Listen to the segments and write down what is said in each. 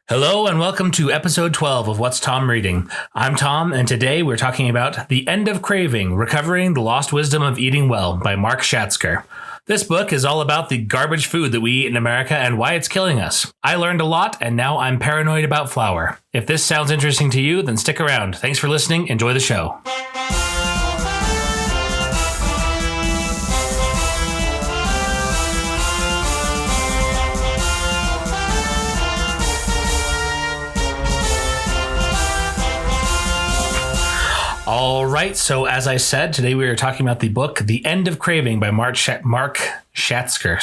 Hello and welcome to episode 12 of What's Tom Reading. I'm Tom, and today we're talking about The End of Craving, Recovering the Lost Wisdom of Eating Well by Mark Schatzker. This book is all about the garbage food that we eat in America and why it's killing us. I learned a lot, and now I'm paranoid about flour. If this sounds interesting to you, then stick around. Thanks for listening. Enjoy the show. All right, so as I said, today we are talking about the book The End of Craving by Mark Schatzker.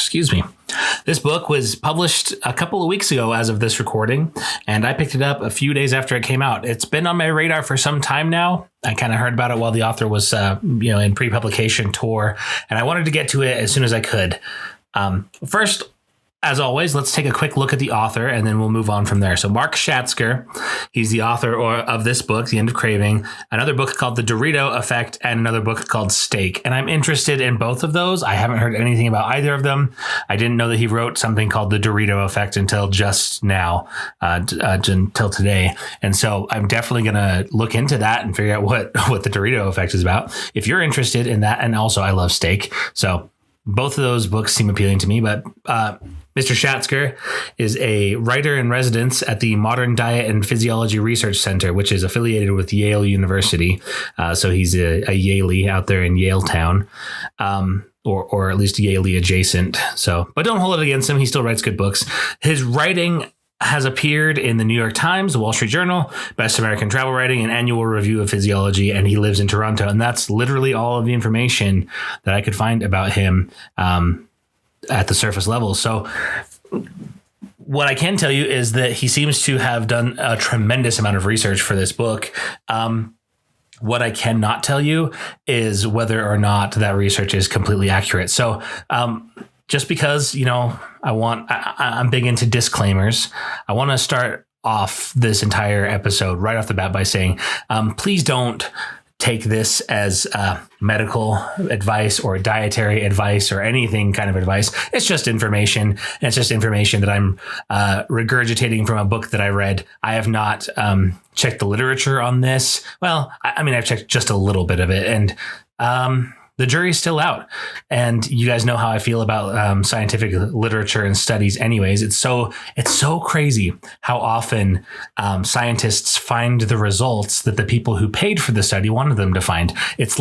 This book was published a couple of weeks ago as of this recording, and I picked it up a few days after it came out. It's been on my radar for some time now. I kind of heard about it while the author was in pre-publication tour, and I wanted to get to it as soon as I could. First, as always, let's take a quick look at the author, and then we'll move on from there. So Mark Schatzker, he's the author of this book, The End of Craving, another book called The Dorito Effect, and another book called Steak. And I'm interested in both of those. I haven't heard anything about either of them. I didn't know that he wrote something called The Dorito Effect until just now, until today. And so I'm definitely going to look into that and figure out what the Dorito Effect is about. If you're interested in that, and also I love steak. So both of those books seem appealing to me, but Mr. Schatzker is a writer in residence at the Modern Diet and Physiology Research Center, which is affiliated with Yale University. So he's a Yalie out there in Yaletown, or at least Yalie adjacent. So, but don't hold it against him. He still writes good books. His writing has appeared in the New York Times, the Wall Street Journal, Best American Travel Writing, and Annual Review of Physiology, and he lives in Toronto. And that's literally all of the information that I could find about him at the surface level. So what I can tell you is that he seems to have done a tremendous amount of research for this book. What I cannot tell you is whether or not that research is completely accurate. So just because, I'm big into disclaimers, I want to start off this entire episode right off the bat by saying, please don't take this as medical advice or dietary advice or anything kind of advice. It's just information. And it's just information that I'm regurgitating from a book that I read. I have not checked the literature on this. Well, I've checked just a little bit of it, and the jury's still out. And you guys know how I feel about scientific literature and studies anyways. It's so crazy how often scientists find the results that the people who paid for the study wanted them to find. It's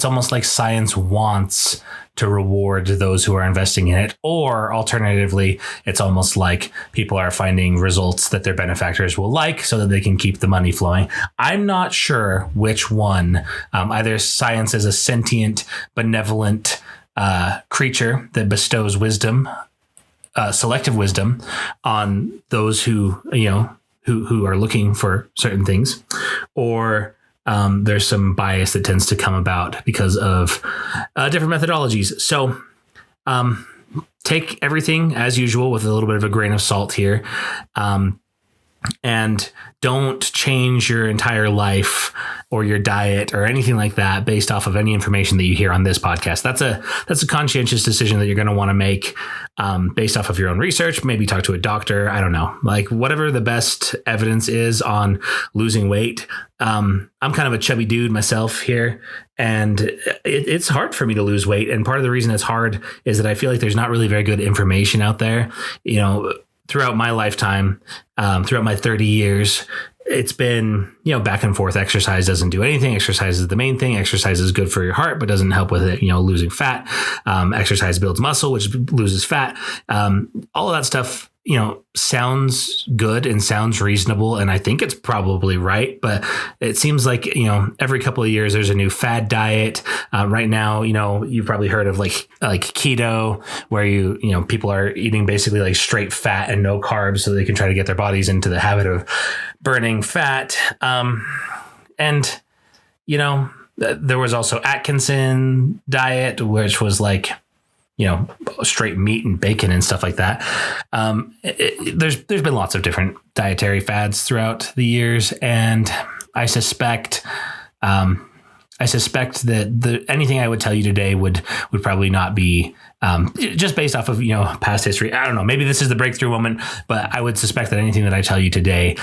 almost like science wants to reward those who are investing in it. Or alternatively, it's almost like people are finding results that their benefactors will like so that they can keep the money flowing. I'm not sure which one. Either science is a sentient, benevolent creature that bestows wisdom, selective wisdom on those who are looking for certain things, or there's some bias that tends to come about because of different methodologies. So take everything as usual with a little bit of a grain of salt here. And don't change your entire life or your diet or anything like that based off of any information that you hear on this podcast. That's a conscientious decision that you're going to want to make based off of your own research. Maybe talk to a doctor. I don't know, like whatever the best evidence is on losing weight. I'm kind of a chubby dude myself here, and it's hard for me to lose weight. And part of the reason it's hard is that I feel like there's not really very good information out there. Throughout my lifetime, throughout my 30 years, it's been, back and forth. Exercise doesn't do anything. Exercise is the main thing. Exercise is good for your heart, but doesn't help with it, losing fat. Exercise builds muscle, which loses fat. All of that stuff, sounds good and sounds reasonable. And I think it's probably right. But it seems like, every couple of years, there's a new fad diet. Right now, you've probably heard of like keto, where people are eating basically like straight fat and no carbs so they can try to get their bodies into the habit of burning fat. And there was also Atkinson diet, which was like, straight meat and bacon and stuff like that. There's been lots of different dietary fads throughout the years, and I suspect I suspect that anything I would tell you today would probably not be just based off of, past history. I don't know. Maybe this is the breakthrough moment, but I would suspect that anything that I tell you today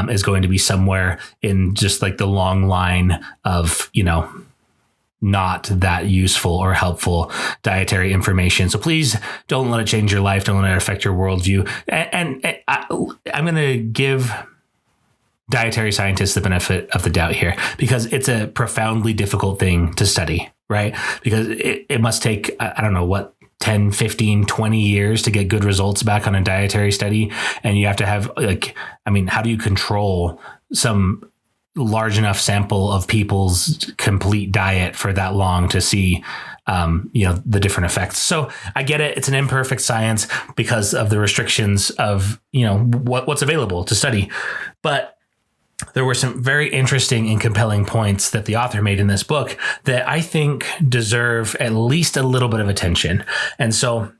is going to be somewhere in just like the long line of, not that useful or helpful dietary information. So please don't let it change your life. Don't let it affect your worldview. And I'm going to give dietary scientists the benefit of the doubt here, because it's a profoundly difficult thing to study, right? Because it must take, I don't know what, 10, 15, 20 years to get good results back on a dietary study. And you have to have how do you control some large enough sample of people's complete diet for that long to see the different effects? So I get it. It's an imperfect science because of the restrictions of, what's available to study. But there were some very interesting and compelling points that the author made in this book that I think deserve at least a little bit of attention. And so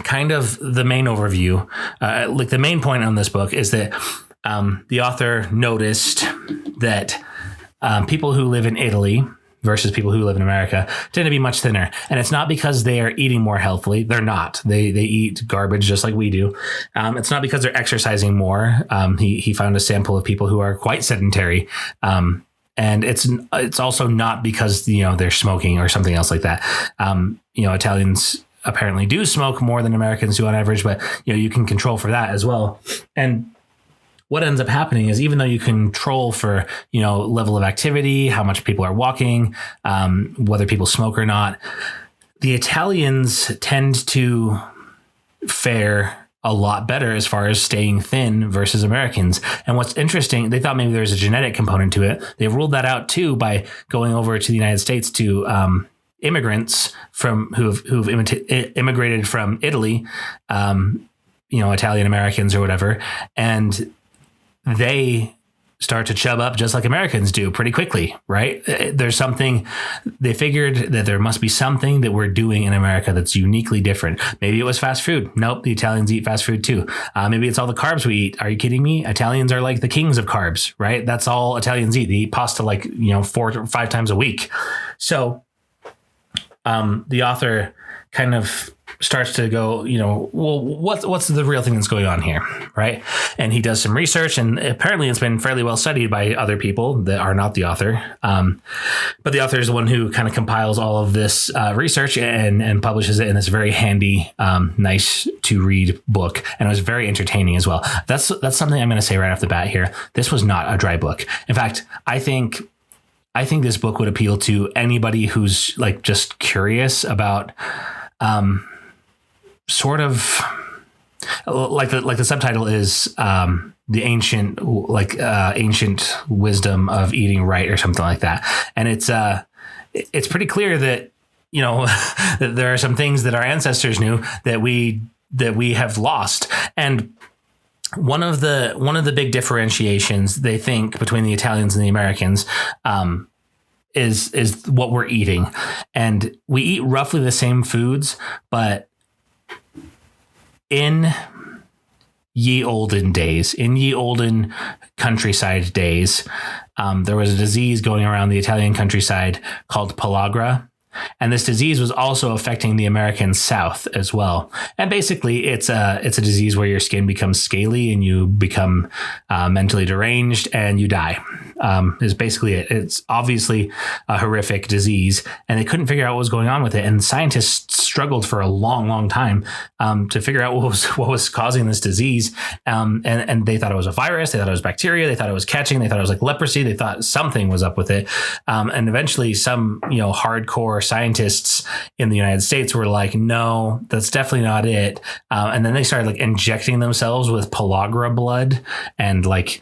kind of the main overview, the main point on this book is that the author noticed that people who live in Italy versus people who live in America tend to be much thinner. And it's not because they are eating more healthily. They're not. They eat garbage just like we do. It's not because they're exercising more. He found a sample of people who are quite sedentary. And it's also not because, they're smoking or something else like that. Italians apparently do smoke more than Americans do on average, but, you can control for that as well. And what ends up happening is, even though you control for, level of activity, how much people are walking, whether people smoke or not, the Italians tend to fare a lot better as far as staying thin versus Americans. And what's interesting, they thought maybe there was a genetic component to it. They've ruled that out too by going over to the United States to immigrants who've immigrated from Italy, Italian Americans or whatever, and they start to chub up just like Americans do pretty quickly, right? There's something, they figured that there must be something that we're doing in America that's uniquely different. Maybe it was fast food. Nope, the Italians eat fast food too. Maybe it's all the carbs we eat. Are you kidding me? Italians are like the kings of carbs, right? That's all Italians eat. They eat pasta 4 or 5 times a week. So the author kind of starts to go, well, what's the real thing that's going on here, right? And he does some research, and apparently it's been fairly well studied by other people that are not the author. But the author is the one who kind of compiles all of this research and publishes it in this very handy, nice to read book. And it was very entertaining as well. That's something I'm going to say right off the bat here. This was not a dry book. In fact, I think this book would appeal to anybody who's just curious about sort of like the subtitle is the ancient wisdom of eating right or something like that. And it's pretty clear that that there are some things that our ancestors knew that we have lost. And one of the big differentiations they think between the Italians and the Americans is what we're eating. And we eat roughly the same foods, but in ye olden days, in ye olden countryside days, there was a disease going around the Italian countryside called pellagra. And this disease was also affecting the American South as well. And basically, it's a disease where your skin becomes scaly and you become mentally deranged and you die. Is basically it. It's obviously a horrific disease, and they couldn't figure out what was going on with it. And scientists struggled for a long, long time to figure out what was causing this disease. And they thought it was a virus. They thought it was bacteria. They thought it was catching. They thought it was like leprosy. They thought something was up with it. And eventually, some hardcore scientists in the United States were like, no, that's definitely not it. And then they started injecting themselves with pellagra blood and like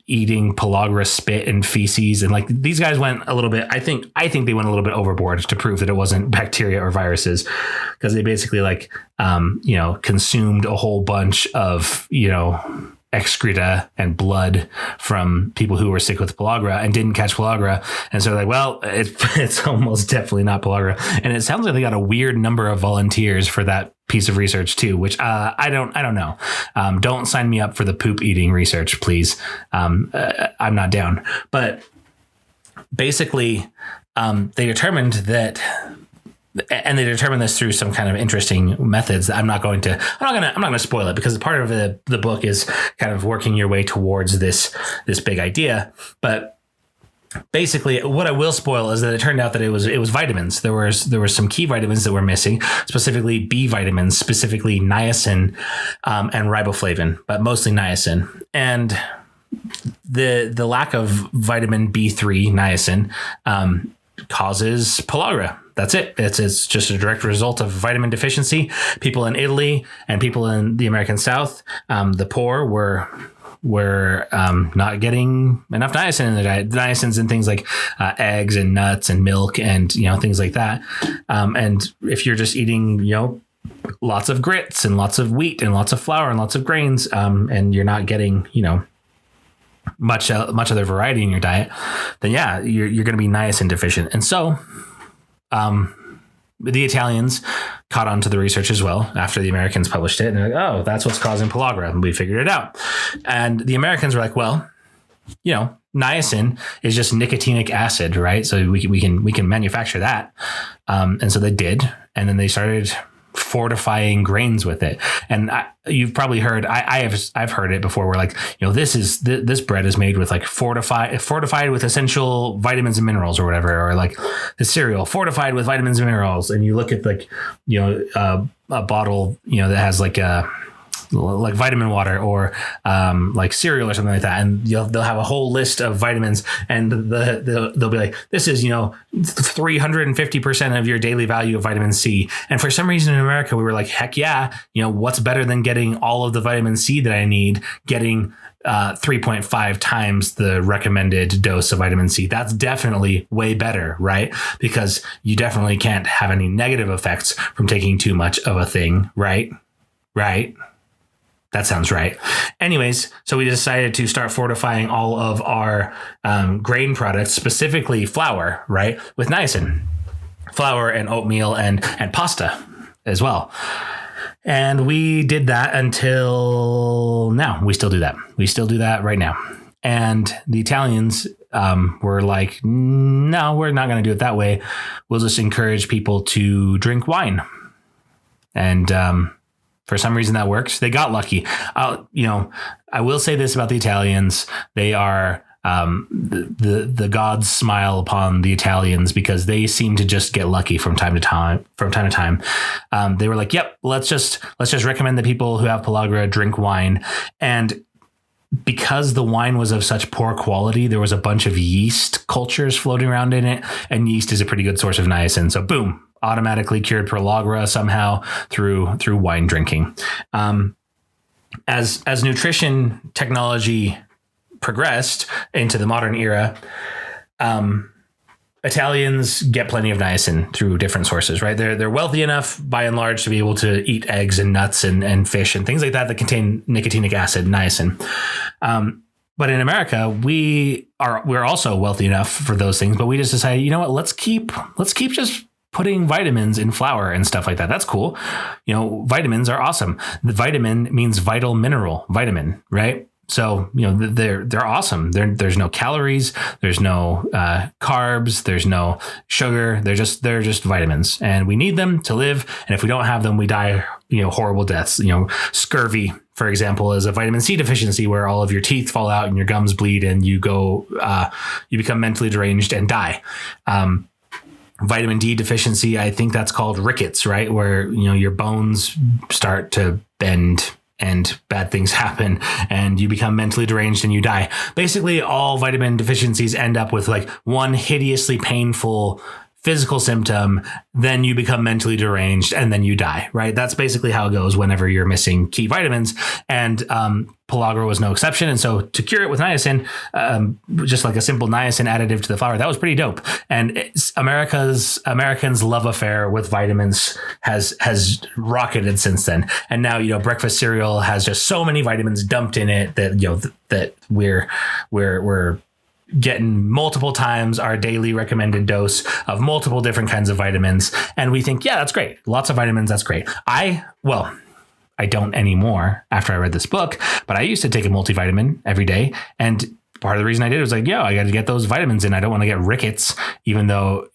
eating pellagra spit and feces. And these guys went a little bit, I think they went a little bit overboard to prove that it wasn't bacteria or viruses, because they basically consumed a whole bunch of, excreta and blood from people who were sick with pellagra and didn't catch pellagra. And so it's almost definitely not pellagra. And it sounds like they got a weird number of volunteers for that piece of research too, which I don't know. Don't sign me up for the poop eating research, please. I'm not down. But basically, they determined that, and they determined this through some kind of interesting methods that I'm not going to spoil it, because part of the book is kind of working your way towards this big idea. But basically, what I will spoil is that it turned out that it was vitamins. There were some key vitamins that were missing, specifically B vitamins, specifically niacin and riboflavin, but mostly niacin. And the lack of vitamin B3 niacin causes pellagra. That's it. It's just a direct result of vitamin deficiency. People in Italy and people in the American South, the poor, were not getting enough niacin in their diet. Niacin's in things like eggs and nuts and milk and things like that. And if you're just eating lots of grits and lots of wheat and lots of flour and lots of grains, and you're not getting much other variety in your diet, then you're going to be niacin deficient. And so the Italians caught on to the research as well after the Americans published it, and they're like, oh, that's what's causing pellagra, and we figured it out. And the Americans were like, well, niacin is just nicotinic acid, right? So we can manufacture that. And so they did, and then they started fortifying grains with it. And you've probably heard, I've heard it before, where like, this bread is made with like fortified with essential vitamins and minerals or whatever, or like the cereal fortified with vitamins and minerals. And you look at like, a bottle, that has like vitamin water or like cereal or something like that, and they'll have a whole list of vitamins, and they'll be like, this is 350% of your daily value of vitamin C. And for some reason in America, we were like, heck yeah, what's better than getting all of the vitamin C that I need, getting 3.5 times the recommended dose of vitamin C. That's definitely way better, right? Because you definitely can't have any negative effects from taking too much of a thing, right? That sounds right. Anyways, so we decided to start fortifying all of our grain products, specifically flour, right, with niacin. Flour and oatmeal and pasta as well. And we did that until now. We still do that. We still do that right now. And the Italians were like, no, we're not going to do it that way. We'll just encourage people to drink wine. And for some reason that works. They got lucky. I will say this about the Italians. They are the gods smile upon the Italians, because they seem to just get lucky from time to time. They were like, yep, let's just recommend that people who have pellagra drink wine. And because the wine was of such poor quality, there was a bunch of yeast cultures floating around in it, and yeast is a pretty good source of niacin. So boom, automatically cured pellagra somehow through wine drinking. As nutrition technology progressed into the modern era, Italians get plenty of niacin through different sources, right? They're wealthy enough by and large to be able to eat eggs and nuts and fish and things like that contain nicotinic acid, niacin. But in America, we're also wealthy enough for those things, but we just decided, you know what, let's keep just putting vitamins in flour and stuff like that. That's cool. Vitamins are awesome. The vitamin means vital mineral, vitamin, right? So, they're awesome. There's no calories, there's no carbs, there's no sugar. They're just vitamins, and we need them to live. And if we don't have them, we die, horrible deaths. Scurvy, for example, is a vitamin C deficiency where all of your teeth fall out and your gums bleed and you become mentally deranged and die. Vitamin D deficiency, I think that's called rickets, right? Where, your bones start to bend and bad things happen and you become mentally deranged and you die. Basically, all vitamin deficiencies end up with like one hideously painful physical symptom, then you become mentally deranged and then you die, right? That's basically how it goes whenever you're missing key vitamins. And pellagra was no exception. And so to cure it with niacin, just like a simple niacin additive to the flour, that was pretty dope. And Americans' love affair with vitamins has rocketed since then. And now, breakfast cereal has just so many vitamins dumped in it that, that we're getting multiple times our daily recommended dose of multiple different kinds of vitamins. And we think, yeah, that's great. Lots of vitamins. That's great. I don't anymore after I read this book, but I used to take a multivitamin every day. And part of the reason I did was like, I got to get those vitamins in. I don't want to get rickets, even though,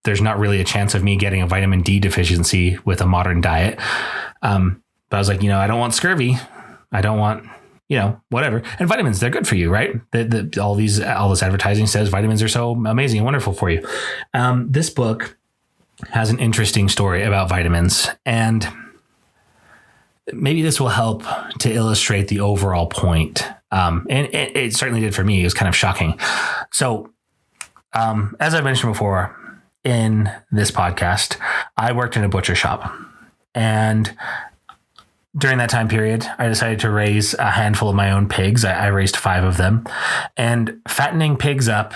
there's not really a chance of me getting a vitamin D deficiency with a modern diet. But I was like, I don't want scurvy. I don't want, whatever. And vitamins, they're good for you, right? All this advertising says vitamins are so amazing and wonderful for you. This book has an interesting story about vitamins, and maybe this will help to illustrate the overall point. And it certainly did for me. It was kind of shocking. So, as I mentioned before in this podcast, I worked in a butcher shop, and during that time period, I decided to raise a handful of my own pigs. I raised 5 of them, and fattening pigs up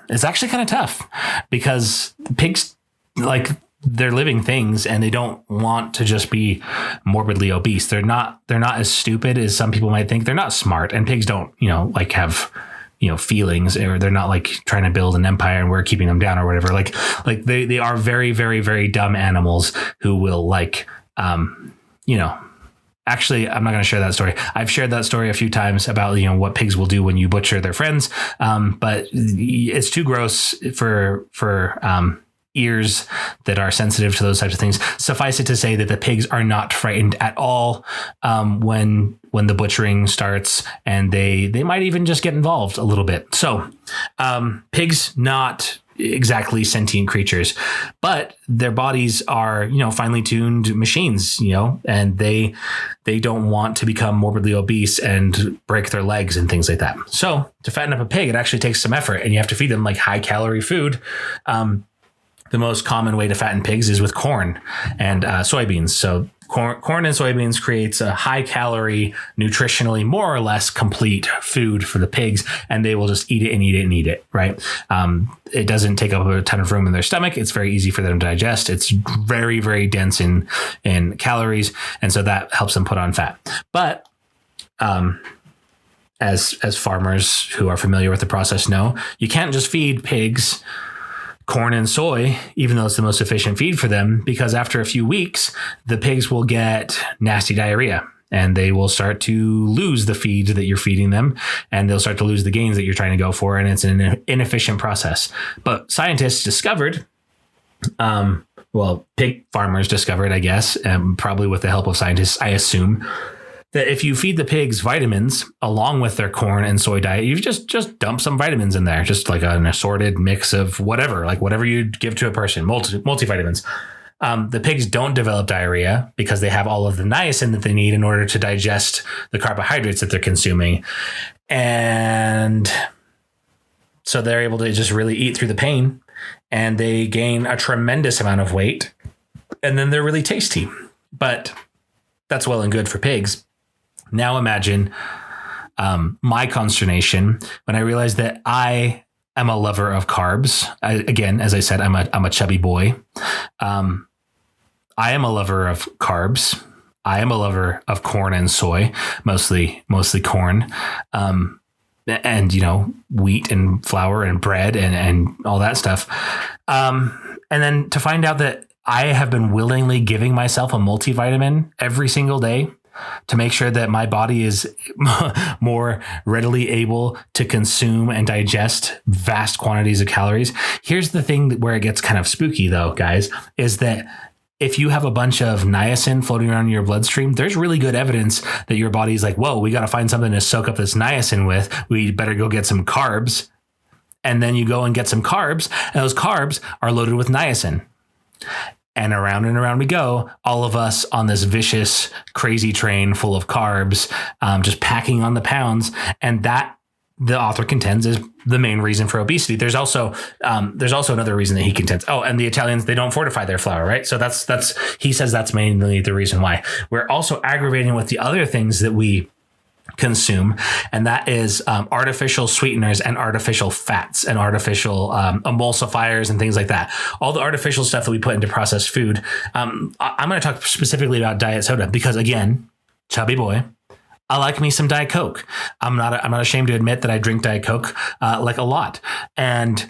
is actually kind of tough because pigs, like, they're living things and they don't want to just be morbidly obese. They're not as stupid as some people might think. They're not smart, and pigs don't, have, feelings, or they're not like trying to build an empire and we're keeping them down or whatever. Like they are very, very, very dumb animals who will actually, I'm not going to share that story. I've shared that story a few times about, what pigs will do when you butcher their friends. But it's too gross for ears that are sensitive to those types of things. Suffice it to say that the pigs are not frightened at all when the butchering starts, and they might even just get involved a little bit. So pigs, not exactly sentient creatures, but their bodies are, finely tuned machines, and they don't want to become morbidly obese and break their legs and things like that. So to fatten up a pig, it actually takes some effort, and you have to feed them like high calorie food. The most common way to fatten pigs is with corn and soybeans. So corn and soybeans creates a high calorie, nutritionally more or less complete food for the pigs, and they will just eat it and eat it and eat it. Right. It doesn't take up a ton of room in their stomach. It's very easy for them to digest. It's very, very dense in calories. And so that helps them put on fat. But as farmers who are familiar with the process know, you can't just feed pigs corn and soy, even though it's the most efficient feed for them, because after a few weeks, the pigs will get nasty diarrhea and they will start to lose the feed that you're feeding them, and they'll start to lose the gains that you're trying to go for. And it's an inefficient process. But scientists discovered, pig farmers discovered, I guess, probably with the help of scientists, I assume, that if you feed the pigs vitamins along with their corn and soy diet, you just dump some vitamins in there, just like an assorted mix of whatever you give to a person, multivitamins. The pigs don't develop diarrhea because they have all of the niacin that they need in order to digest the carbohydrates that they're consuming. And so they're able to just really eat through the pain, and they gain a tremendous amount of weight, and then they're really tasty. But that's well and good for pigs. Now imagine my consternation when I realized that I am a lover of carbs. Again, as I said, I'm a chubby boy. I am a lover of carbs. I am a lover of corn and soy, mostly corn, and wheat and flour and bread and all that stuff. And then to find out that I have been willingly giving myself a multivitamin every single day to make sure that my body is more readily able to consume and digest vast quantities of calories. Here's the thing where it gets kind of spooky, though, guys, is that if you have a bunch of niacin floating around in your bloodstream, there's really good evidence that your body's like, whoa, we got to find something to soak up this niacin with. We better go get some carbs. And then you go and get some carbs, and those carbs are loaded with niacin. And around we go, all of us on this vicious, crazy train full of carbs, just packing on the pounds. And that, the author contends, is the main reason for obesity. There's also another reason that he contends. Oh, and the Italians, they don't fortify their flour, right? So he says that's mainly the reason why. We're also aggravating with the other things that we consume, and that is artificial sweeteners and artificial fats and artificial emulsifiers and things like that. All the artificial stuff that we put into processed food. I'm going to talk specifically about diet soda because, again, chubby boy, I like me some Diet Coke. I'm not ashamed to admit that I drink Diet Coke like a lot. And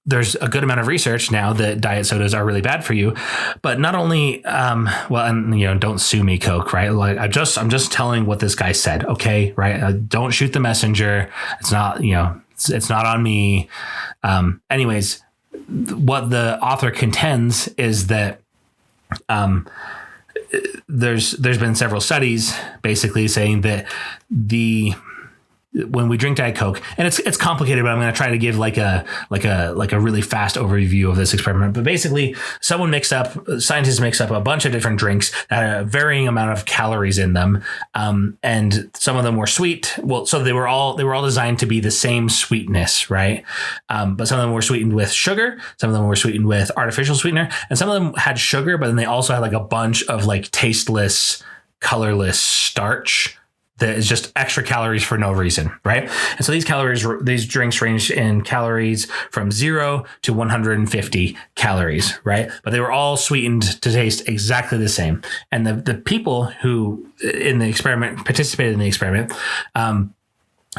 there's a good amount of research now that diet sodas are really bad for you, but not only, don't sue me, Coke, right? Like I'm just telling what this guy said. Okay. Right. Don't shoot the messenger. It's not, it's not on me. Anyways, what the author contends is that, there's been several studies basically saying that when we drink Diet Coke, and it's complicated, but I'm going to try to give like a really fast overview of this experiment. But basically, scientists mix up a bunch of different drinks that had a varying amount of calories in them, and some of them were sweet. Well, so they were all designed to be the same sweetness, right? But some of them were sweetened with sugar, some of them were sweetened with artificial sweetener, and some of them had sugar, but then they also had like a bunch of like tasteless, colorless starch that is just extra calories for no reason, right? And so these drinks range in calories from 0 to 150 calories, right? But they were all sweetened to taste exactly the same. And the people who participated in the experiment,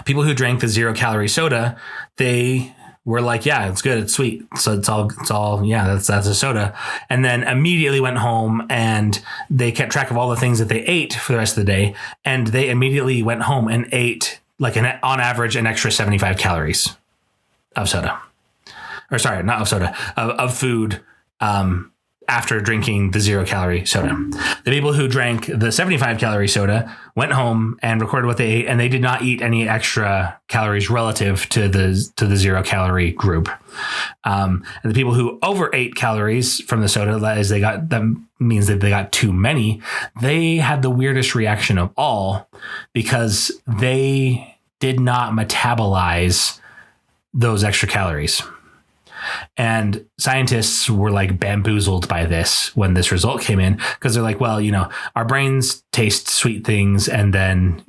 people who drank the 0-calorie soda, they were like, yeah, it's good. It's sweet. So it's all, yeah, that's a soda. And then immediately went home and they kept track of all the things that they ate for the rest of the day. And they immediately went home and ate on average, an extra 75 calories of soda, or sorry, not of soda, of food, after drinking the 0-calorie soda. The people who drank the 75-calorie soda went home and recorded what they ate, and they did not eat any extra calories relative to the 0-calorie group. And the people who overate calories from the soda, that means that they got too many, they had the weirdest reaction of all because they did not metabolize those extra calories. And scientists were like bamboozled by this when this result came in, because they're like, well, our brains taste sweet things. And then,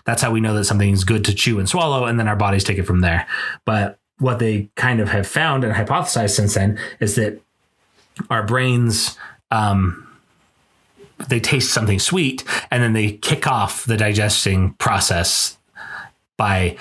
that's how we know that something's good to chew and swallow. And then our bodies take it from there. But what they kind of have found and hypothesized since then is that our brains, they taste something sweet and then they kick off the digesting process by,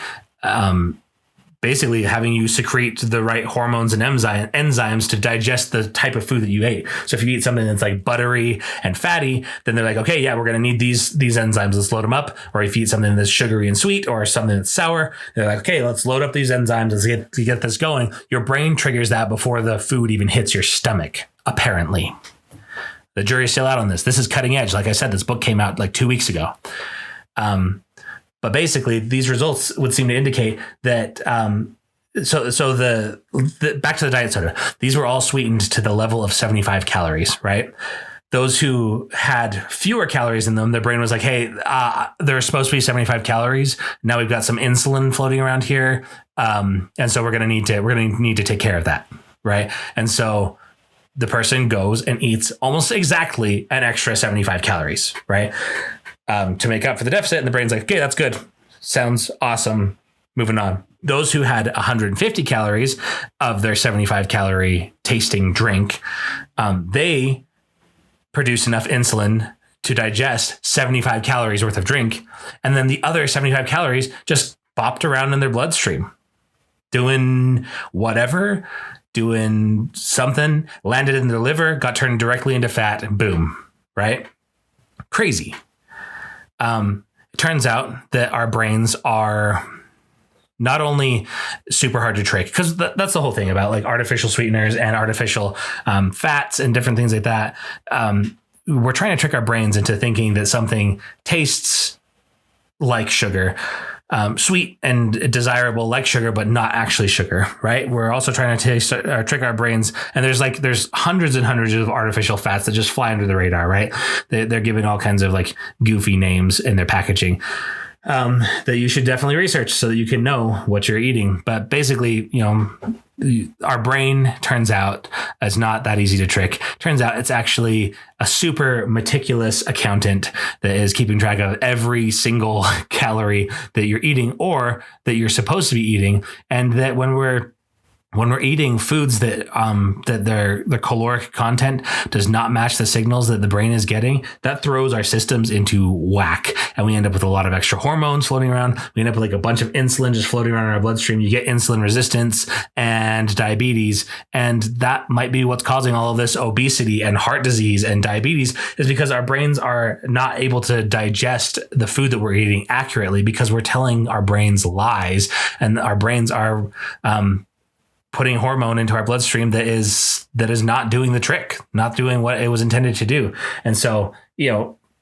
basically having you secrete the right hormones and enzymes to digest the type of food that you ate. So if you eat something that's like buttery and fatty, then they're like, okay, yeah, we're going to need these enzymes. Let's load them up. Or if you eat something that's sugary and sweet or something that's sour, they're like, okay, let's load up these enzymes. Let's get this going. Your brain triggers that before the food even hits your stomach, apparently. The jury's still out on this. This is cutting edge. Like I said, this book came out like 2 weeks ago. But basically, these results would seem to indicate that. So the back to the diet soda, these were all sweetened to the level of 75 calories, right? Those who had fewer calories in them, their brain was like, hey, they're supposed to be 75 calories. Now we've got some insulin floating around here, and so we're gonna need to take care of that, right? And so the person goes and eats almost exactly an extra 75 calories, right? To make up for the deficit, and the brain's like, okay, that's good. Sounds awesome. Moving on. Those who had 150 calories of their 75 calorie tasting drink, they produce enough insulin to digest 75 calories worth of drink. And then the other 75 calories just bopped around in their bloodstream, doing whatever, doing something, landed in their liver, got turned directly into fat, and boom, right? Crazy. It turns out that our brains are not only super hard to trick, because that's the whole thing about like artificial sweeteners and artificial fats and different things like that. We're trying to trick our brains into thinking that something tastes like sugar, sweet and desirable like sugar, but not actually sugar, right? We're also trying to trick our brains. And there's hundreds and hundreds of artificial fats that just fly under the radar, right? They're given all kinds of like goofy names in their packaging. That you should definitely research so that you can know what you're eating. But basically, our brain turns out is not that easy to trick. Turns out it's actually a super meticulous accountant that is keeping track of every single calorie that you're eating or that you're supposed to be eating. And that when we're when we're eating foods that that their caloric content does not match the signals that the brain is getting, that throws our systems into whack, and we end up with a lot of extra hormones floating around. We end up with like a bunch of insulin just floating around in our bloodstream. You get insulin resistance and diabetes, and that might be what's causing all of this obesity and heart disease and diabetes, is because our brains are not able to digest the food that we're eating accurately because we're telling our brains lies, and our brains are putting hormone into our bloodstream that is not doing the trick, not doing what it was intended to do. And so,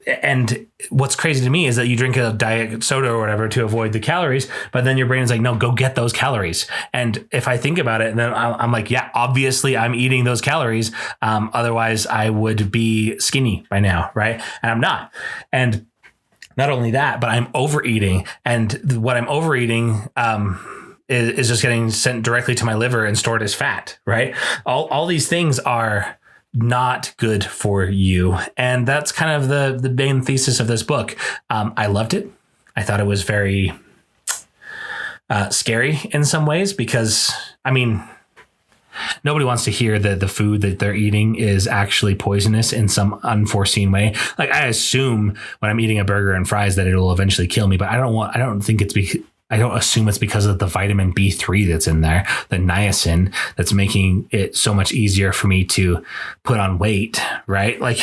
and what's crazy to me is that you drink a diet soda or whatever to avoid the calories, but then your brain is like, no, go get those calories. And if I think about it, then I'm like, yeah, obviously I'm eating those calories. Otherwise I would be skinny by now. Right. And I'm not. And not only that, but I'm overeating, and what I'm overeating, is just getting sent directly to my liver and stored as fat, right? All these things are not good for you. And that's kind of the main thesis of this book. I loved it. I thought it was very scary in some ways because, nobody wants to hear that the food that they're eating is actually poisonous in some unforeseen way. Like, I assume when I'm eating a burger and fries that it'll eventually kill me, but I don't assume it's because of the vitamin B3 that's in there, the niacin, that's making it so much easier for me to put on weight, right? Like,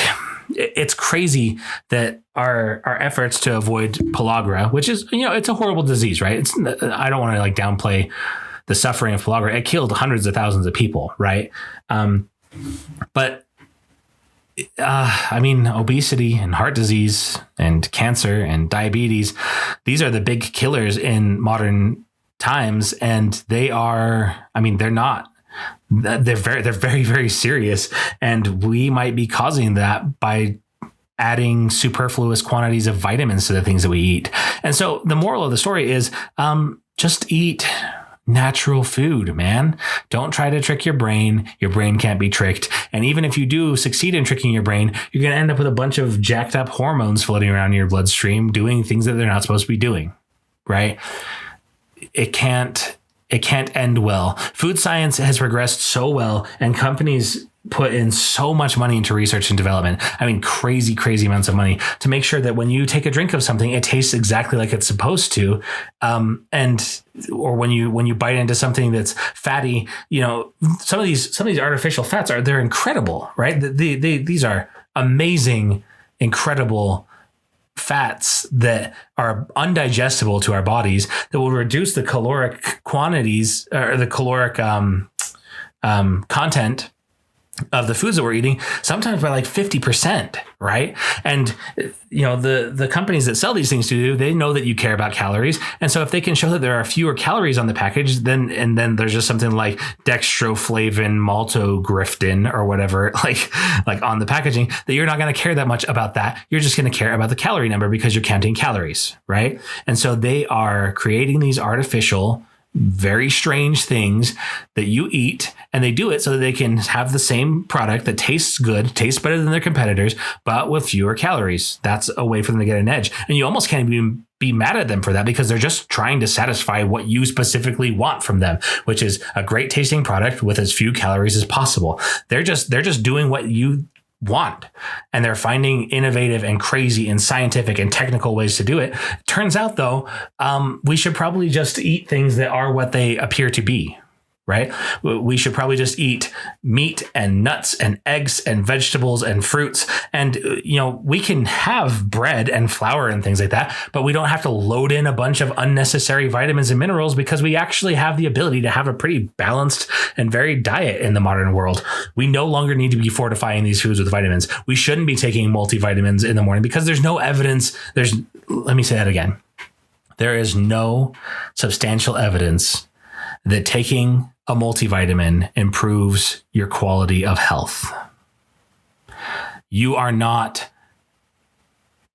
it's crazy that our efforts to avoid pellagra, which is, it's a horrible disease, right? I don't want to like downplay the suffering of pellagra. It killed hundreds of thousands of people, right? But obesity and heart disease and cancer and diabetes, these are the big killers in modern times. And they're very, very serious. And we might be causing that by adding superfluous quantities of vitamins to the things that we eat. And so the moral of the story is, just eat natural food, man. Don't try to trick your brain. Your brain can't be tricked. And even if you do succeed in tricking your brain, you're going to end up with a bunch of jacked up hormones floating around in your bloodstream doing things that they're not supposed to be doing, right? It can't end well. Food science has progressed so well, and companies put in so much money into research and development. Crazy, crazy amounts of money to make sure that when you take a drink of something, it tastes exactly like it's supposed to. Or when you bite into something that's fatty, some of these artificial fats they're incredible, right? These are amazing, incredible fats that are undigestible to our bodies that will reduce the caloric quantities or the caloric content of the foods that we're eating, sometimes by like 50%, right? And the companies that sell these things to you, they know that you care about calories. And so if they can show that there are fewer calories on the package, then there's just something like dextroflavin, maltodextrin or whatever, like on the packaging, that you're not going to care that much about that. You're just going to care about the calorie number because you're counting calories, right? And so they are creating these artificial, very strange things that you eat, and they do it so that they can have the same product that tastes good, tastes better than their competitors, but with fewer calories. That's a way for them to get an edge. And you almost can't even be mad at them for that, because they're just trying to satisfy what you specifically want from them, which is a great tasting product with as few calories as possible. They're just doing what you want, and they're finding innovative and crazy and scientific and technical ways to do it. Turns out though, we should probably just eat things that are what they appear to be, right? We should probably just eat meat and nuts and eggs and vegetables and fruits. And, we can have bread and flour and things like that, but we don't have to load in a bunch of unnecessary vitamins and minerals, because we actually have the ability to have a pretty balanced and varied diet in the modern world. We no longer need to be fortifying these foods with vitamins. We shouldn't be taking multivitamins in the morning, because there's no evidence. Let me say that again. There is no substantial evidence that taking a multivitamin improves your quality of health. You are not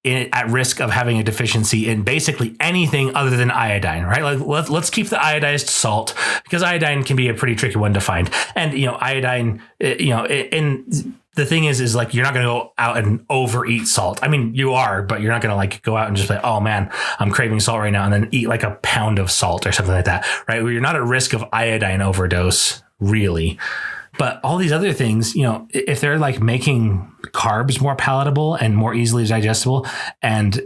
at risk of having a deficiency in basically anything other than iodine, right? Like let's keep the iodized salt, because iodine can be a pretty tricky one to find. And, iodine, the thing is like, you're not going to go out and overeat salt. You are, but you're not going to like go out and just like, oh man, I'm craving salt right now, and then eat like a pound of salt or something like that, right? Where you're not at risk of iodine overdose, really. But all these other things, if they're like making carbs more palatable and more easily digestible and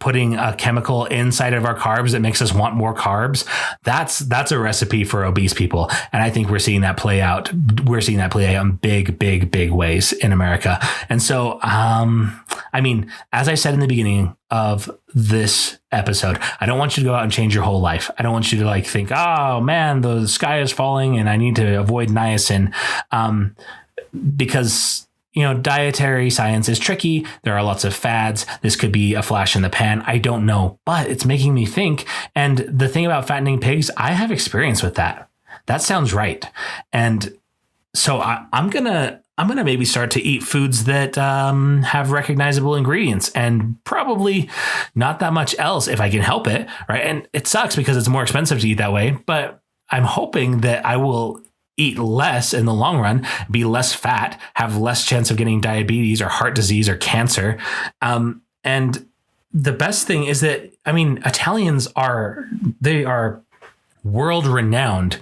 putting a chemical inside of our carbs that makes us want more carbs, that's a recipe for obese people. And I think we're seeing that play out. We're seeing that play out in big ways in America. And so, as I said in the beginning of this episode, I don't want you to go out and change your whole life. I don't want you to like think, oh man, the sky is falling and I need to avoid niacin, because dietary science is tricky. There are lots of fads. This could be a flash in the pan. I don't know, but it's making me think. And the thing about fattening pigs, I have experience with that. That sounds right. And so I'm gonna maybe start to eat foods that have recognizable ingredients and probably not that much else if I can help it. Right. And it sucks because it's more expensive to eat that way, but I'm hoping that I will eat less in the long run, be less fat, have less chance of getting diabetes or heart disease or cancer. And the best thing is that, Italians are world renowned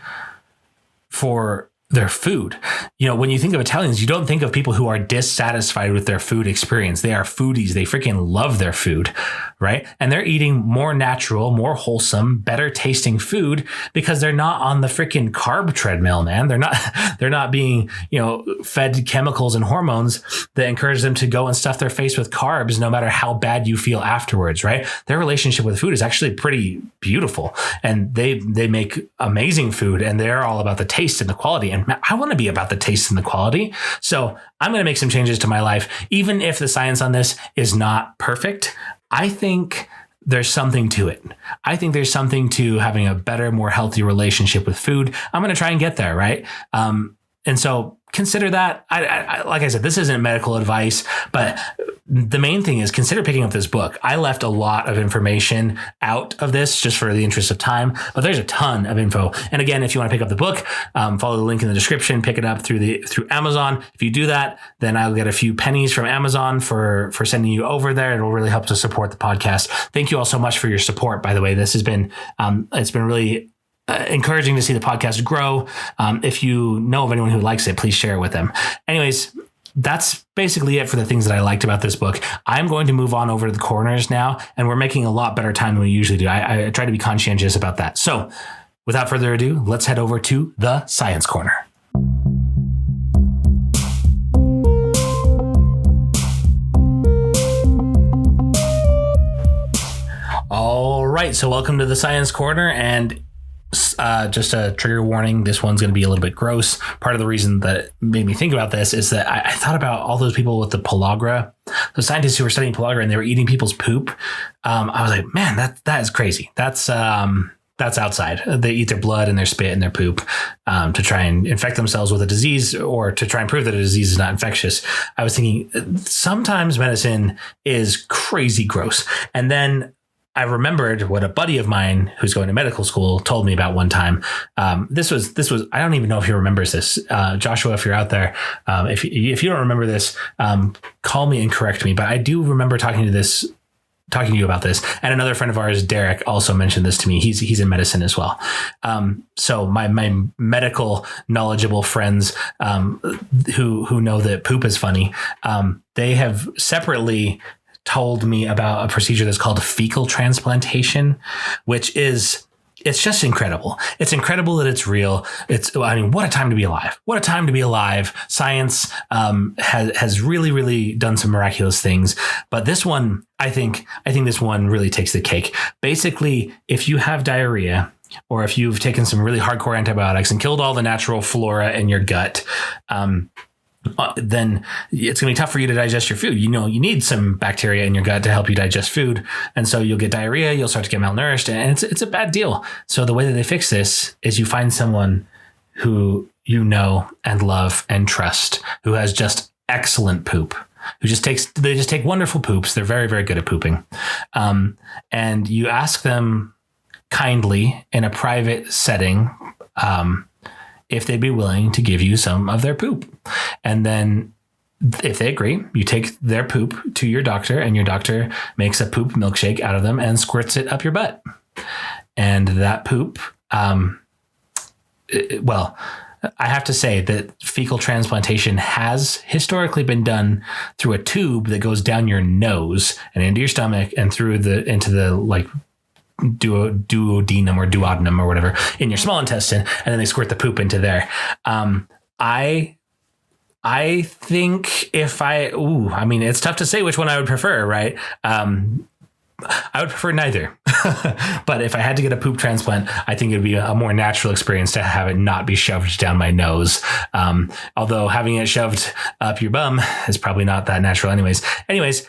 for their food. When you think of Italians, you don't think of people who are dissatisfied with their food experience. They are foodies. They freaking love their food, right? And they're eating more natural, more wholesome, better tasting food because they're not on the freaking carb treadmill, man. They're not being, fed chemicals and hormones that encourage them to go and stuff their face with carbs no matter how bad you feel afterwards, right? Their relationship with food is actually pretty beautiful, and they make amazing food, and they're all about the taste and the quality. And I want to be about the taste and the quality. So I'm going to make some changes to my life. Even if the science on this is not perfect, I think there's something to it. I think there's something to having a better, more healthy relationship with food. I'm going to try and get there, right? And so consider that. I like I said, this isn't medical advice, but the main thing is consider picking up this book. I left a lot of information out of this just for the interest of time, but there's a ton of info. And again, if you want to pick up the book, follow the link in the description, pick it up through Amazon. If you do that, then I'll get a few pennies from Amazon for sending you over there. It'll really help to support the podcast. Thank you all so much for your support. By the way, this has been, it's been really encouraging to see the podcast grow. If you know of anyone who likes it, please share it with them. Anyways, that's basically it for the things that I liked about this book. I'm going to move on over to the corners now, and we're making a lot better time than we usually do. I try to be conscientious about that. So without further ado, let's head over to the Science Corner. All right. So welcome to the Science Corner, and just a trigger warning, this one's going to be a little bit gross. Part of the reason that made me think about this is that I thought about all those people with the pellagra, the scientists who were studying pellagra, and they were eating people's poop. I was like, man, that is crazy. That's outside. They eat their blood and their spit and their poop to try and infect themselves with a disease, or to try and prove that a disease is not infectious. I was thinking sometimes medicine is crazy gross. And then I remembered what a buddy of mine who's going to medical school told me about one time. This was, I don't even know if he remembers this. Joshua, if you're out there, if you don't remember this, call me and correct me. But I do remember talking to you about this. And another friend of ours, Derek, also mentioned this to me. He's in medicine as well. So my medical knowledgeable friends, who know that poop is funny, they have separately told me about a procedure that's called fecal transplantation, which is, it's just incredible. It's incredible that it's real. What a time to be alive. What a time to be alive. Science has really done some miraculous things. But this one, I think this one really takes the cake. Basically, if you have diarrhea, or if you've taken some really hardcore antibiotics and killed all the natural flora in your gut, then it's going to be tough for you to digest your food. You need some bacteria in your gut to help you digest food. And so you'll get diarrhea, you'll start to get malnourished, and it's a bad deal. So the way that they fix this is you find someone who you know and love and trust, who has just excellent poop, they just take wonderful poops. They're very, very good at pooping. And you ask them kindly in a private setting, if they'd be willing to give you some of their poop. And then if they agree, you take their poop to your doctor, and your doctor makes a poop milkshake out of them and squirts it up your butt. And that poop, I have to say that fecal transplantation has historically been done through a tube that goes down your nose and into your stomach and into the like duodenum or duodenum or whatever in your small intestine, and then they squirt the poop into there. I think I mean, it's tough to say which one I would prefer, right? I would prefer neither. But if I had to get a poop transplant, I think it'd be a more natural experience to have it not be shoved down my nose. Although having it shoved up your bum is probably not that natural anyways,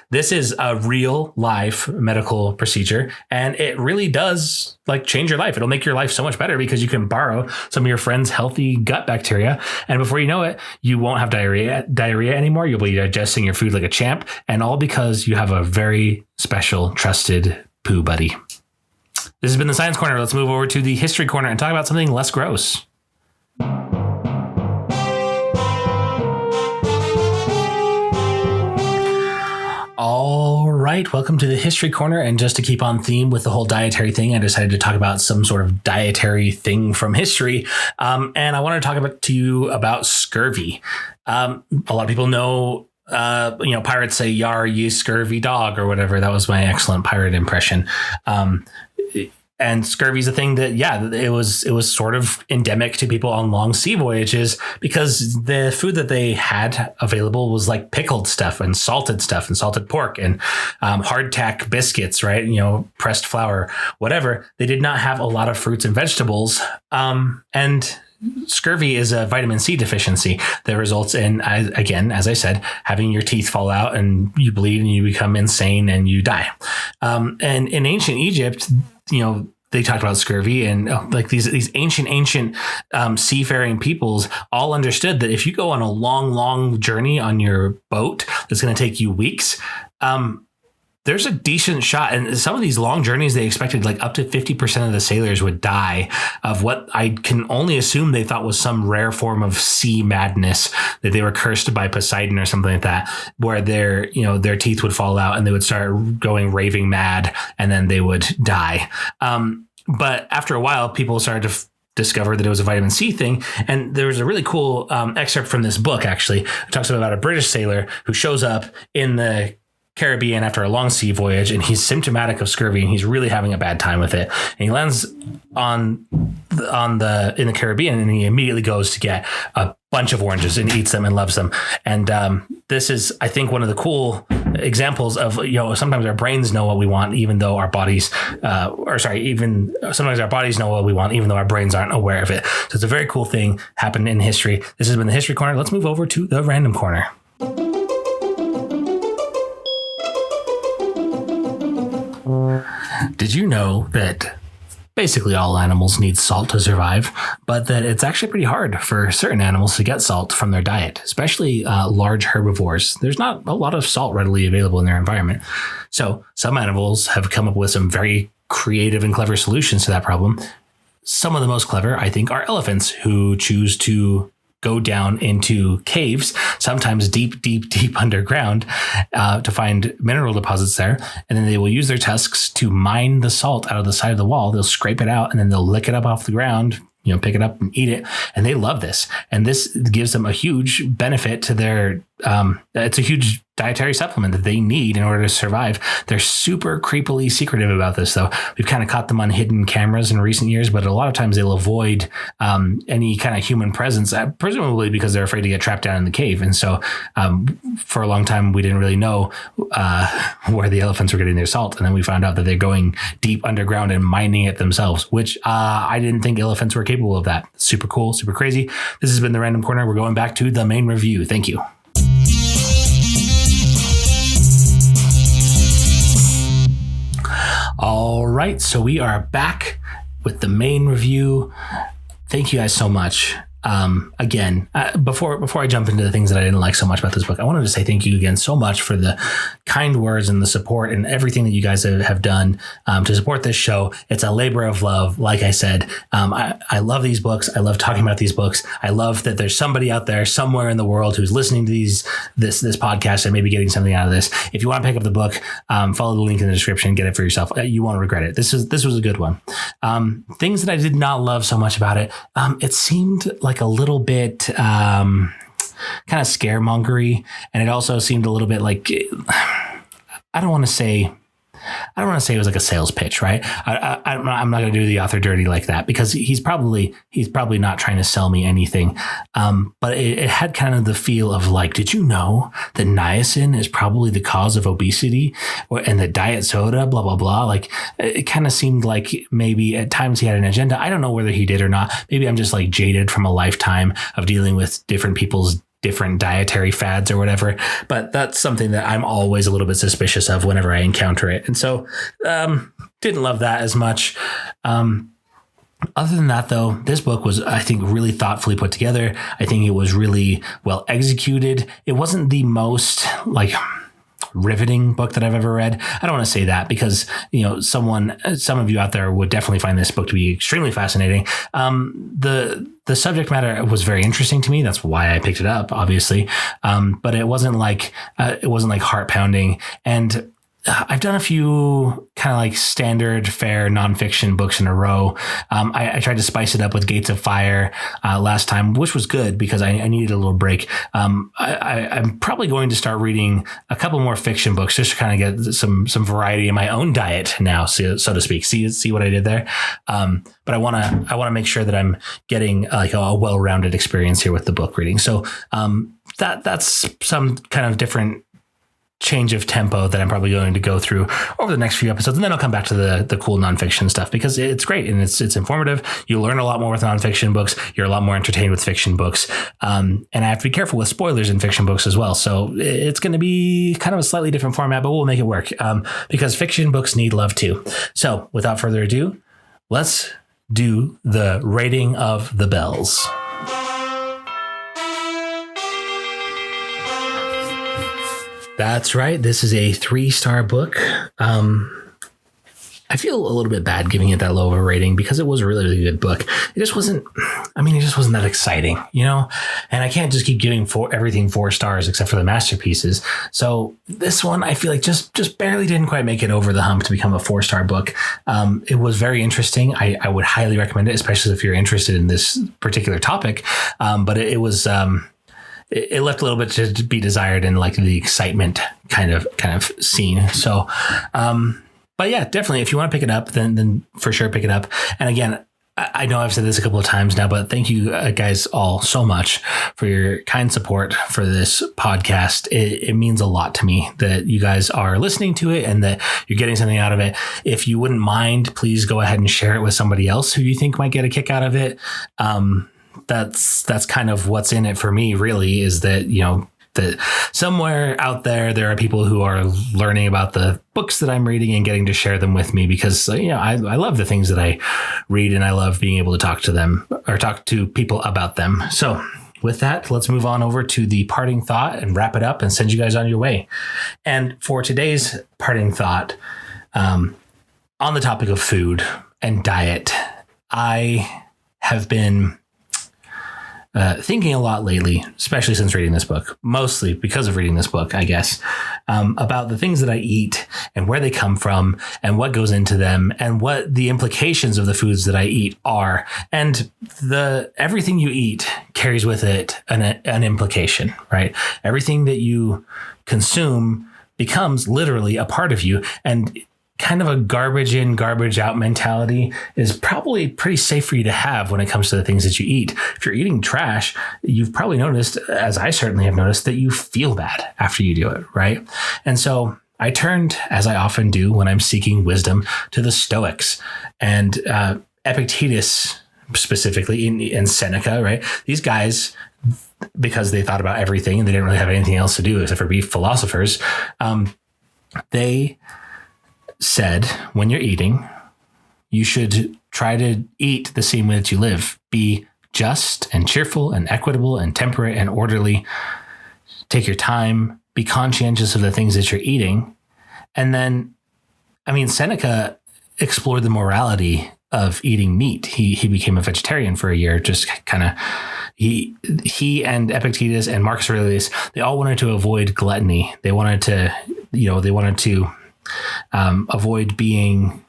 this is a real life medical procedure, and it really does like change your life. It'll make your life so much better because you can borrow some of your friend's healthy gut bacteria. And before you know it, you won't have diarrhea anymore. You'll be digesting your food like a champ, and all because you have a very special, trusted poo buddy. This has been the Science Corner. Let's move over to the History Corner and talk about something less gross. All right, welcome to the History Corner. And just to keep on theme with the whole dietary thing, I decided to talk about some sort of dietary thing from history. And I want to talk to you about scurvy. A lot of people know, pirates say, "Yar, ye scurvy dog," or whatever. That was my excellent pirate impression. And scurvy is a thing that, it was sort of endemic to people on long sea voyages because the food that they had available was like pickled stuff and salted pork and hardtack biscuits, right? Pressed flour, whatever. They did not have a lot of fruits and vegetables. And scurvy is a vitamin C deficiency that results in, again, as I said, having your teeth fall out and you bleed and you become insane and you die. And in ancient Egypt, they talked about scurvy, and like these ancient seafaring peoples all understood that if you go on a long journey on your boat that's going to take you weeks, there's a decent shot. And some of these long journeys, they expected like up to 50% of the sailors would die of what I can only assume they thought was some rare form of sea madness, that they were cursed by Poseidon or something like that, where their teeth would fall out and they would start going raving mad and then they would die. But after a while, people started to discover that it was a vitamin C thing. And there was a really cool excerpt from this book, actually. It talks about a British sailor who shows up in the Caribbean after a long sea voyage, and he's symptomatic of scurvy and he's really having a bad time with it. And he lands in the Caribbean, and he immediately goes to get a bunch of oranges and eats them and loves them. And this is, I think, one of the cool examples of, sometimes our brains know what we want, even though our bodies, sometimes our bodies know what we want, even though our brains aren't aware of it. So it's a very cool thing happened in history. This has been the History Corner. Let's move over to the Random Corner. Did you know that basically all animals need salt to survive, but that it's actually pretty hard for certain animals to get salt from their diet, especially large herbivores? There's not a lot of salt readily available in their environment. So some animals have come up with some very creative and clever solutions to that problem. Some of the most clever, I think, are elephants, who choose to go down into caves, sometimes deep underground, to find mineral deposits there. And then they will use their tusks to mine the salt out of the side of the wall. They'll scrape it out and then they'll lick it up off the ground, pick it up and eat it. And they love this. And this gives them a huge benefit to their, it's a huge dietary supplement that they need in order to survive. They're super creepily secretive about this, though. We've kind of caught them on hidden cameras in recent years, but a lot of times they'll avoid any kind of human presence, presumably because they're afraid to get trapped down in the cave. And so for a long time, we didn't really know where the elephants were getting their salt. And then we found out that they're going deep underground and mining it themselves, which I didn't think elephants were capable of that. Super cool, super crazy. This has been the Random Corner. We're going back to the main review. Thank you. All right, so we are back with the main review. Thank you guys so much. Again, before I jump into the things that I didn't like so much about this book, I wanted to say thank you again so much for the kind words and the support and everything that you guys have done to support this show. It's a labor of love. Like I said, I love these books. I love talking about these books. I love that there's somebody out there somewhere in the world who's listening to this podcast and maybe getting something out of this. If you want to pick up the book, follow the link in the description, get it for yourself. You won't regret it. This was a good one. Things that I did not love so much about it. It seemed like like a little bit kind of scaremongery, and it also seemed a little bit like I don't want to say it was like a sales pitch, right? I'm not going to do the author dirty like that, because he's probably not trying to sell me anything. But it had kind of the feel of like, did you know that niacin is probably the cause of obesity, and that diet soda, blah, blah, blah. Like, it kind of seemed like maybe at times he had an agenda. I don't know whether he did or not. Maybe I'm just like jaded from a lifetime of dealing with different people's different dietary fads or whatever, but that's something that I'm always a little bit suspicious of whenever I encounter it. And so didn't love that as much. Other than that, though, this book was, I think, really thoughtfully put together. I think it was really well executed. It wasn't the most like riveting book that I've ever read. I don't want to say that, because, you know, some of you out there would definitely find this book to be extremely fascinating. The subject matter was very interesting to me. That's why I picked it up, obviously. But it wasn't like heart pounding. And I've done a few kind of like standard fare nonfiction books in a row. I tried to spice it up with Gates of Fire last time, which was good because I needed a little break. I'm probably going to start reading a couple more fiction books just to kind of get some variety in my own diet now, so to speak. See what I did there? But I want to make sure that I'm getting like a well-rounded experience here with the book reading. So that's some kind of different change of tempo that I'm probably going to go through over the next few episodes. And then I'll come back to the cool nonfiction stuff, because it's great and it's informative. You learn a lot more with nonfiction books. You're a lot more entertained with fiction books. And I have to be careful with spoilers in fiction books as well. So it's going to be kind of a slightly different format, but we'll make it work because fiction books need love too. So without further ado, let's do the rating of the bells. That's right. This is a 3-star book. I feel a little bit bad giving it that low of a rating because it was a really, really good book. It just wasn't that exciting, you know, and I can't just keep giving everything 4 stars except for the masterpieces. So this one, I feel like just barely didn't quite make it over the hump to become a 4-star book. It was very interesting. I would highly recommend it, especially if you're interested in this particular topic. But it was, it left a little bit to be desired in like the excitement kind of scene. So, but yeah, definitely. If you want to pick it up, then for sure pick it up. And again, I know I've said this a couple of times now, but thank you guys all so much for your kind support for this podcast. It means a lot to me that you guys are listening to it and that you're getting something out of it. If you wouldn't mind, please go ahead and share it with somebody else who you think might get a kick out of it. That's kind of what's in it for me, really, is that, you know, that somewhere out there are people who are learning about the books that I'm reading and getting to share them with me, because, you know, I love the things that I read and I love being able to talk to them or talk to people about them. So with that, let's move on over to the parting thought and wrap it up and send you guys on your way. And for today's parting thought, on the topic of food and diet, I have been thinking a lot lately, especially since reading this book, mostly because of reading this book, I guess, about the things that I eat and where they come from and what goes into them and what the implications of the foods that I eat are. And everything you eat carries with it an implication, right? Everything that you consume becomes literally a part of you. And kind of a garbage in, garbage out mentality is probably pretty safe for you to have when it comes to the things that you eat. If you're eating trash, you've probably noticed, as I certainly have noticed, that you feel bad after you do it, right? And so I turned, as I often do when I'm seeking wisdom, to the Stoics and Epictetus specifically, and Seneca, right? These guys, because they thought about everything and they didn't really have anything else to do except for be philosophers, they said, when you're eating, you should try to eat the same way that you live. Be just and cheerful and equitable and temperate and orderly. Take your time. Be conscientious of the things that you're eating. And then, Seneca explored the morality of eating meat. He became a vegetarian for a year, just kind of. He and Epictetus and Marcus Aurelius, they all wanted to avoid gluttony. They wanted to avoid being,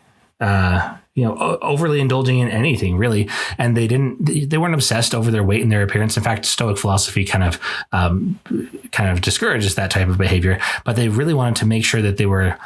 overly indulging in anything really. And they weren't obsessed over their weight and their appearance. In fact, Stoic philosophy kind of discourages that type of behavior, but they really wanted to make sure that they were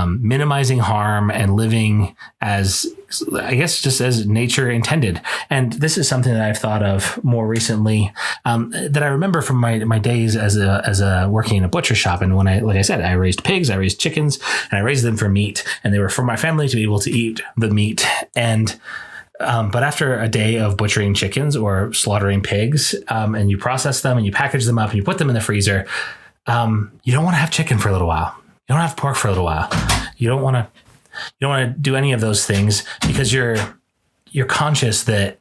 minimizing harm and living as, I guess, just as nature intended. And this is something that I've thought of more recently, that I remember from my days as a working in a butcher shop. And when like I said, I raised pigs, I raised chickens, and I raised them for meat, and they were for my family to be able to eat the meat. And but after a day of butchering chickens or slaughtering pigs, and you process them and you package them up and you put them in the freezer, you don't want to have chicken for a little while. You don't have pork for a little while. You don't want to do any of those things because you're conscious that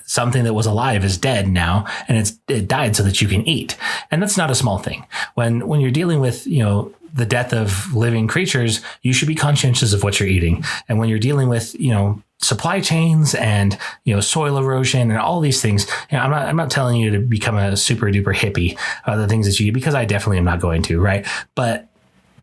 something that was alive is dead now, and it died so that you can eat. And that's not a small thing. When you're dealing with, the death of living creatures, you should be conscientious of what you're eating. And when you're dealing with, supply chains and, soil erosion and all these things, I'm not telling you to become a super duper hippie, the things that you eat, because I definitely am not going to, right? But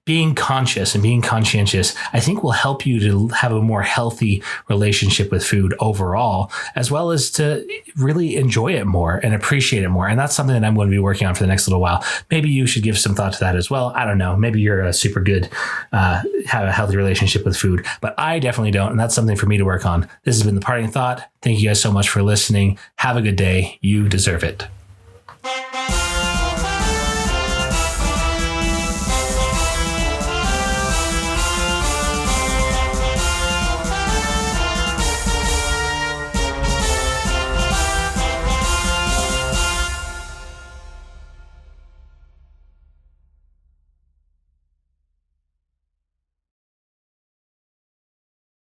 being conscious and being conscientious, I think will help you to have a more healthy relationship with food overall, as well as to really enjoy it more and appreciate it more. And that's something that I'm going to be working on for the next little while. Maybe you should give some thought to that as well. I don't know. Maybe you're a super good, have a healthy relationship with food, but I definitely don't. And that's something for me to work on. This has been The Parting Thought. Thank you guys so much for listening. Have a good day. You deserve it.